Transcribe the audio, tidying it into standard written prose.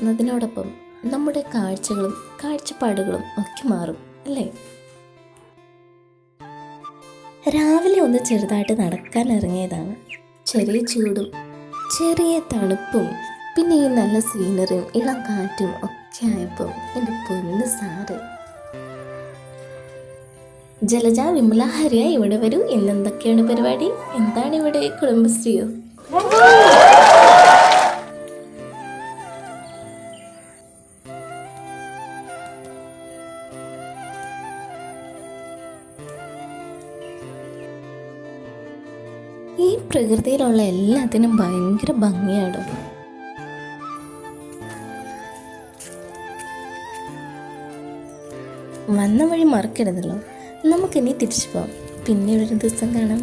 മാറുന്നതിനോടൊപ്പം നമ്മുടെ കാഴ്ചകളും കാഴ്ചപ്പാടുകളും ഒക്കെ മാറും അല്ലേ? രാവിലെ ഒന്ന് ചെറുതായിട്ട് നടക്കാൻ ഇറങ്ങിയതാണ്. ചെറിയ ചൂടും ചെറിയ തണുപ്പും പിന്നെ ഈ നല്ല സീനറിയും ഇളം കാറ്റും ഒക്കെ ആയപ്പോൾ എൻ്റെ പൊന്ന് സാറ് ജലജ, വിമല, ഹരിയ ഇവിടെ വരൂ. ഇന്നെന്തൊക്കെയാണ് പരിപാടി? എന്താണ് ഇവിടെ കുടുംബശ്രീയോ? ഈ പ്രകൃതിയിലുള്ള എല്ലാത്തിനും ഭയങ്കര ഭംഗിയാണ്. വന്ന വഴി മറക്കരുതല്ലോ. നമുക്കിനി തിരിച്ചു പോവാം. പിന്നെ ഒരു ദിവസം കാണാം.